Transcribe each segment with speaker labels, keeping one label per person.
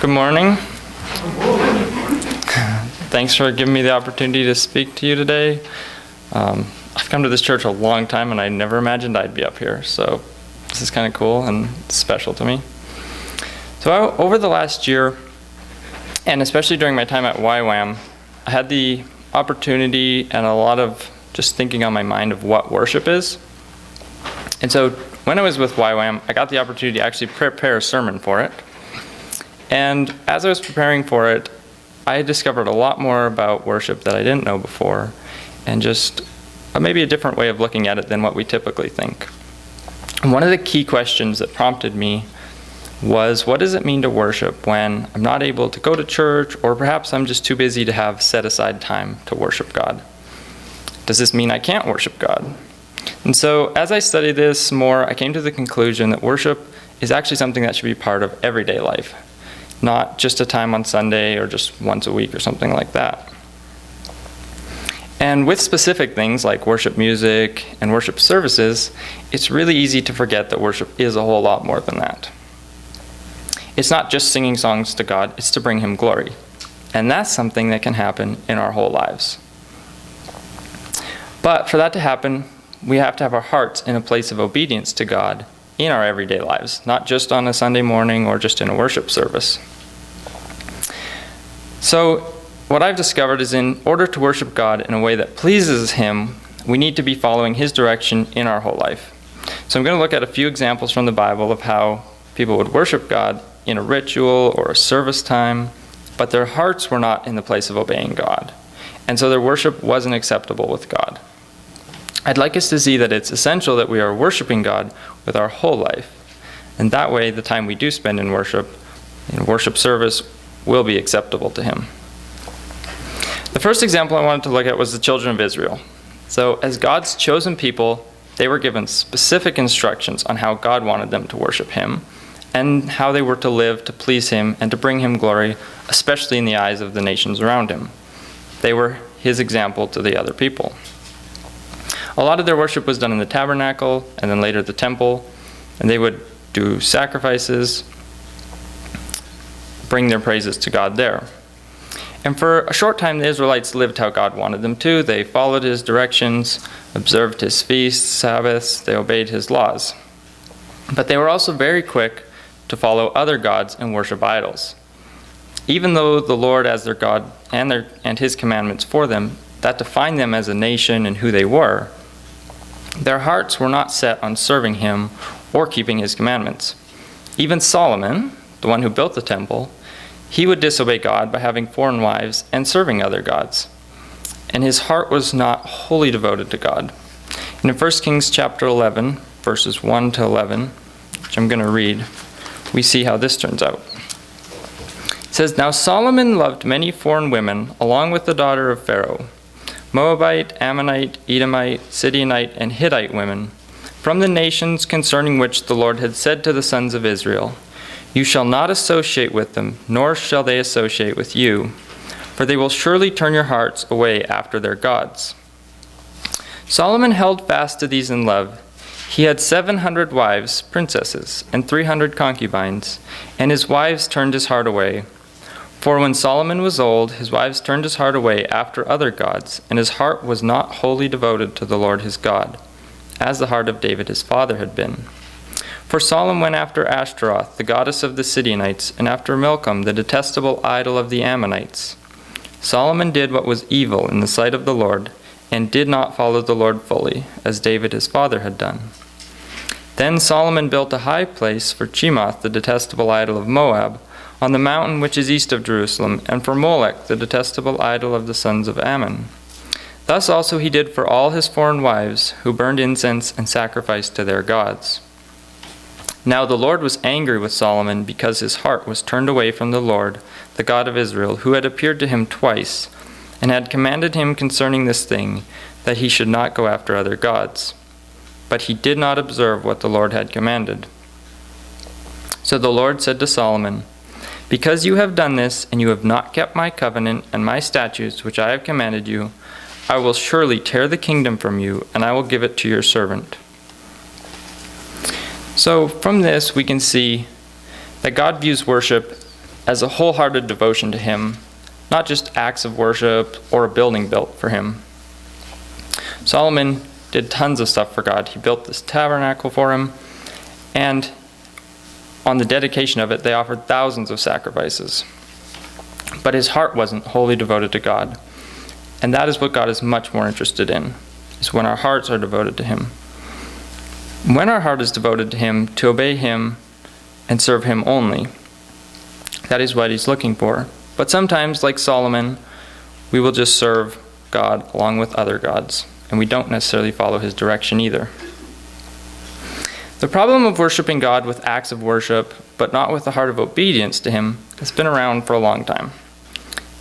Speaker 1: Good morning. Thanks for giving me the opportunity to speak to you today. I've come to this church a long time and I never imagined I'd be up here, so this is kind of cool and special to me. So over the last year, and especially during my time at YWAM, I had the opportunity and a lot of just thinking on my mind of what worship is. And so when I was with YWAM, I got the opportunity to actually prepare a sermon for it. And as I was preparing for it, I discovered a lot more about worship that I didn't know before, and just maybe a different way of looking at it than what we typically think. And one of the key questions that prompted me was, what does it mean to worship when I'm not able to go to church, or perhaps I'm just too busy to have set aside time to worship God? Does this mean I can't worship God? And so as I studied this more, I came to the conclusion that worship is actually something that should be part of everyday life, not just a time on Sunday or just once a week or something like that. And with specific things like worship music and worship services, it's really easy to forget that worship is a whole lot more than that. It's not just singing songs to God, it's to bring Him glory. And that's something that can happen in our whole lives. But for that to happen, we have to have our hearts in a place of obedience to God in our everyday lives, not just on a Sunday morning or just in a worship service. So what I've discovered is in order to worship God in a way that pleases Him, we need to be following His direction in our whole life. So I'm going to look at a few examples from the Bible of how people would worship God in a ritual or a service time, but their hearts were not in the place of obeying God. And so their worship wasn't acceptable with God. I'd like us to see that it's essential that we are worshiping God with our whole life. And that way, the time we do spend in worship service, will be acceptable to Him. The first example I wanted to look at was the children of Israel. So as God's chosen people, they were given specific instructions on how God wanted them to worship Him and how they were to live to please Him and to bring Him glory, especially in the eyes of the nations around Him. They were His example to the other people. A lot of their worship was done in the tabernacle and then later the temple, and they would do sacrifices, bring their praises to God there. And for a short time, the Israelites lived how God wanted them to. They followed His directions, observed His feasts, Sabbaths, they obeyed His laws. But they were also very quick to follow other gods and worship idols. Even though the Lord as their God and His commandments for them, that defined them as a nation and who they were, their hearts were not set on serving Him or keeping His commandments. Even Solomon, the one who built the temple, he would disobey God by having foreign wives and serving other gods. And his heart was not wholly devoted to God. And in 1 Kings chapter 11, verses 1 to 11, which I'm going to read, we see how this turns out. It says, "Now Solomon loved many foreign women, along with the daughter of Pharaoh, Moabite, Ammonite, Edomite, Sidonite, and Hittite women, from the nations concerning which the Lord had said to the sons of Israel, 'You shall not associate with them, nor shall they associate with you, for they will surely turn your hearts away after their gods.' Solomon held fast to these in love. He had 700 wives, princesses, and 300 concubines, and his wives turned his heart away. For when Solomon was old, his wives turned his heart away after other gods, and his heart was not wholly devoted to the Lord his God, as the heart of David his father had been. For Solomon went after Ashtaroth, the goddess of the Sidonites, and after Milcom, the detestable idol of the Ammonites. Solomon did what was evil in the sight of the Lord, and did not follow the Lord fully, as David his father had done. Then Solomon built a high place for Chemoth, the detestable idol of Moab, on the mountain which is east of Jerusalem, and for Molech, the detestable idol of the sons of Ammon. Thus also he did for all his foreign wives, who burned incense and sacrificed to their gods. Now the Lord was angry with Solomon, because his heart was turned away from the Lord, the God of Israel, who had appeared to him twice, and had commanded him concerning this thing, that he should not go after other gods. But he did not observe what the Lord had commanded. So the Lord said to Solomon, 'Because you have done this, and you have not kept my covenant and my statutes which I have commanded you, I will surely tear the kingdom from you, and I will give it to your servant.'" So from this we can see that God views worship as a wholehearted devotion to him, not just acts of worship or a building built for him. Solomon did tons of stuff for God. He built this tabernacle for him, and on the dedication of it, they offered thousands of sacrifices. But his heart wasn't wholly devoted to God. And that is what God is much more interested in, is when our hearts are devoted to him. When our heart is devoted to him, to obey him and serve him only, that is what he's looking for. But sometimes, like Solomon, we will just serve God along with other gods, and we don't necessarily follow his direction either. The problem of worshiping God with acts of worship, but not with a heart of obedience to him, has been around for a long time.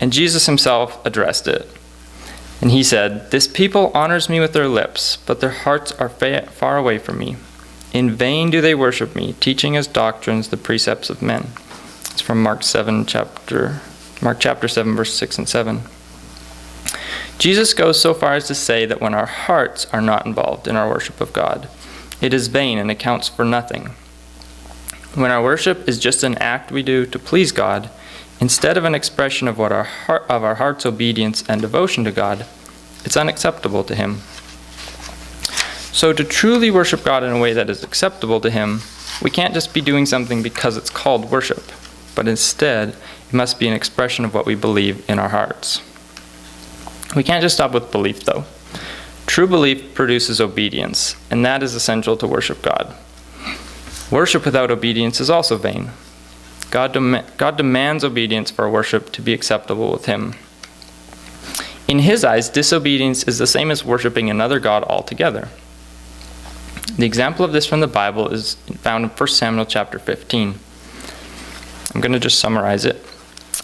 Speaker 1: And Jesus himself addressed it. And he said, "This people honors me with their lips, but their hearts are far away from me. In vain do they worship me, teaching as doctrines the precepts of men." It's from Mark chapter 7, verse 6 and 7. Jesus goes so far as to say that when our hearts are not involved in our worship of God, it is vain and accounts for nothing. When our worship is just an act we do to please God, instead of an expression of our heart's obedience and devotion to God, it's unacceptable to him. So to truly worship God in a way that is acceptable to him, we can't just be doing something because it's called worship, but instead it must be an expression of what we believe in our hearts. We can't just stop with belief, though. True belief produces obedience, and that is essential to worship God. Worship without obedience is also vain. God demands obedience for our worship to be acceptable with him. In his eyes, disobedience is the same as worshiping another god altogether. The example of this from the Bible is found in 1 Samuel chapter 15. I'm going to just summarize it.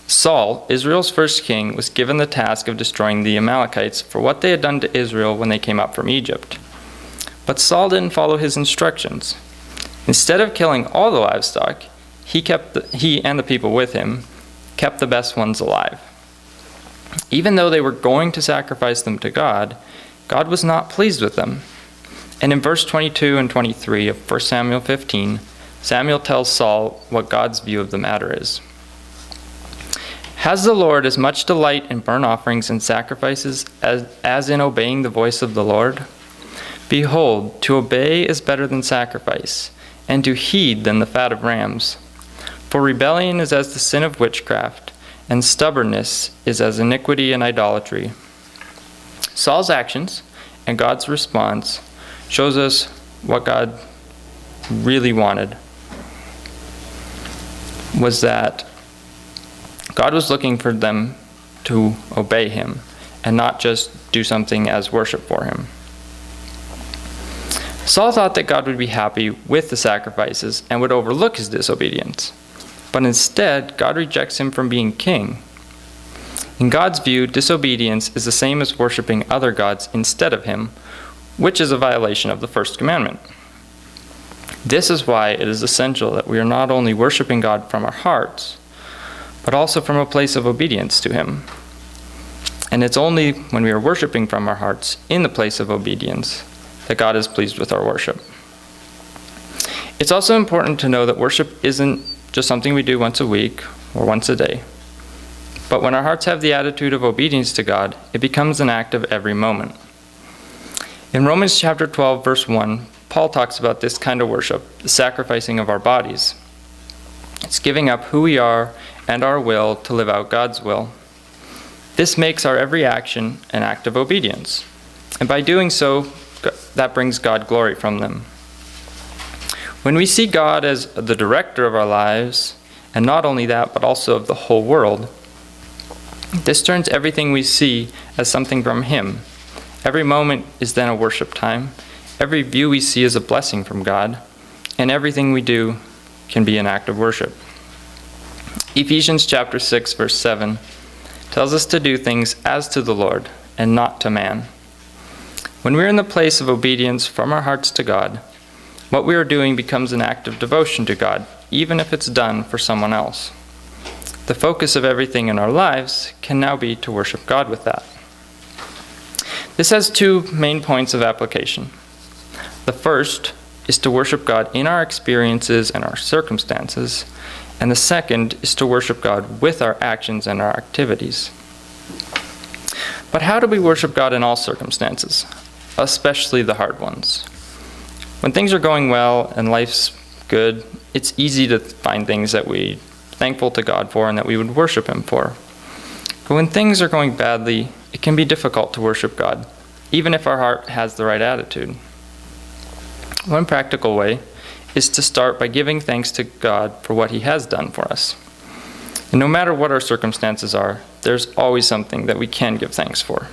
Speaker 1: Saul, Israel's first king, was given the task of destroying the Amalekites for what they had done to Israel when they came up from Egypt. But Saul didn't follow his instructions. Instead of killing all the livestock, he and the people with him kept the best ones alive. Even though they were going to sacrifice them to God, God was not pleased with them. And in verse 22 and 23 of 1 Samuel 15, Samuel tells Saul what God's view of the matter is. "Has the Lord as much delight in burnt offerings and sacrifices as in obeying the voice of the Lord? Behold, to obey is better than sacrifice, and to heed than the fat of rams. For rebellion is as the sin of witchcraft, and stubbornness is as iniquity and idolatry." Saul's actions and God's response shows us what God really wanted, was that God was looking for them to obey him and not just do something as worship for him. Saul thought that God would be happy with the sacrifices and would overlook his disobedience. But instead, God rejects him from being king. In God's view, disobedience is the same as worshiping other gods instead of him, which is a violation of the first commandment. This is why it is essential that we are not only worshiping God from our hearts, but also from a place of obedience to him. And it's only when we are worshiping from our hearts in the place of obedience that God is pleased with our worship. It's also important to know that worship isn't just something we do once a week or once a day. But when our hearts have the attitude of obedience to God, it becomes an act of every moment. In Romans chapter 12, verse 1, Paul talks about this kind of worship, the sacrificing of our bodies. It's giving up who we are and our will to live out God's will. This makes our every action an act of obedience. And by doing so, that brings God glory from them. When we see God as the director of our lives, and not only that, but also of the whole world, this turns everything we see as something from him. Every moment is then a worship time. Every view we see is a blessing from God, and everything we do can be an act of worship. Ephesians chapter 6, verse 7 tells us to do things as to the Lord and not to man. When we're in the place of obedience from our hearts to God, what we are doing becomes an act of devotion to God, even if it's done for someone else. The focus of everything in our lives can now be to worship God with that. This has two main points of application. The first is to worship God in our experiences and our circumstances, And the second is to worship God with our actions and our activities. But how do we worship God in all circumstances, especially the hard ones? When things are going well and life's good, it's easy to find things that we're thankful to God for and that we would worship Him for. But when things are going badly, it can be difficult to worship God, even if our heart has the right attitude. One practical way is to start by giving thanks to God for what He has done for us. And no matter what our circumstances are, there's always something that we can give thanks for.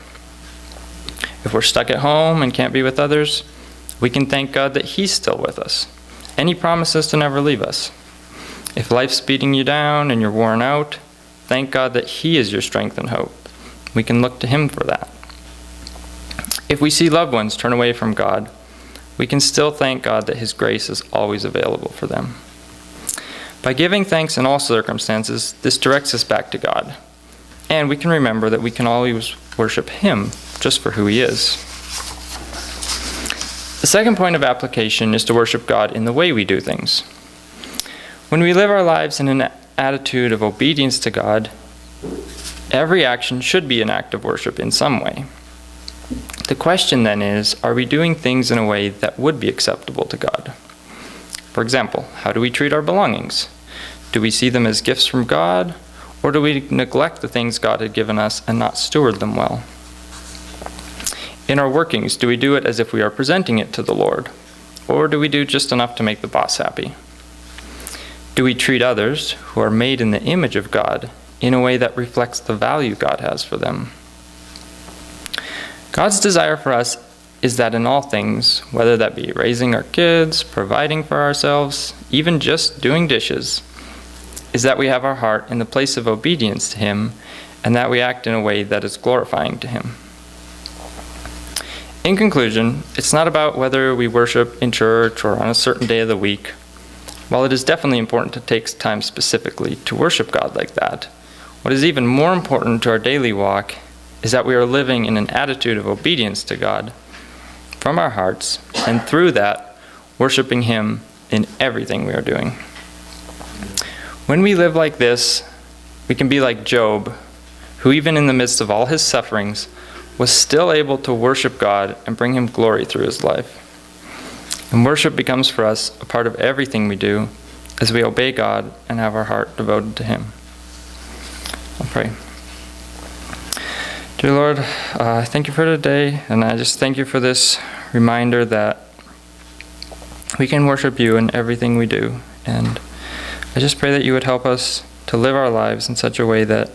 Speaker 1: If we're stuck at home and can't be with others, we can thank God that He's still with us, and He promises to never leave us. If life's beating you down and you're worn out, thank God that He is your strength and hope. We can look to Him for that. If we see loved ones turn away from God, we can still thank God that His grace is always available for them. By giving thanks in all circumstances, this directs us back to God. And we can remember that we can always worship Him just for who He is. The second point of application is to worship God in the way we do things. When we live our lives in an attitude of obedience to God, every action should be an act of worship in some way. The question then is, are we doing things in a way that would be acceptable to God? For example, how do we treat our belongings? Do we see them as gifts from God, or do we neglect the things God had given us and not steward them well? In our workings, do we do it as if we are presenting it to the Lord, or do we do just enough to make the boss happy? Do we treat others, who are made in the image of God, in a way that reflects the value God has for them? God's desire for us is that in all things, whether that be raising our kids, providing for ourselves, even just doing dishes, is that we have our heart in the place of obedience to Him, and that we act in a way that is glorifying to Him. In conclusion, it's not about whether we worship in church or on a certain day of the week. While it is definitely important to take time specifically to worship God like that, what is even more important to our daily walk is that we are living in an attitude of obedience to God from our hearts, and through that, worshiping Him in everything we are doing. When we live like this, we can be like Job, who even in the midst of all his sufferings, was still able to worship God and bring Him glory through his life. And worship becomes for us a part of everything we do as we obey God and have our heart devoted to Him. I'll pray. Dear Lord, I thank You for today, and I just thank You for this reminder that we can worship You in everything we do. And I just pray that You would help us to live our lives in such a way that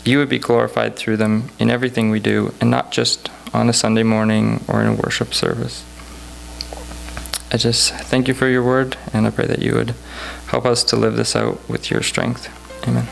Speaker 1: You would be glorified through them in everything we do, and not just on a Sunday morning or in a worship service. I just thank You for Your word, and I pray that You would help us to live this out with Your strength. Amen.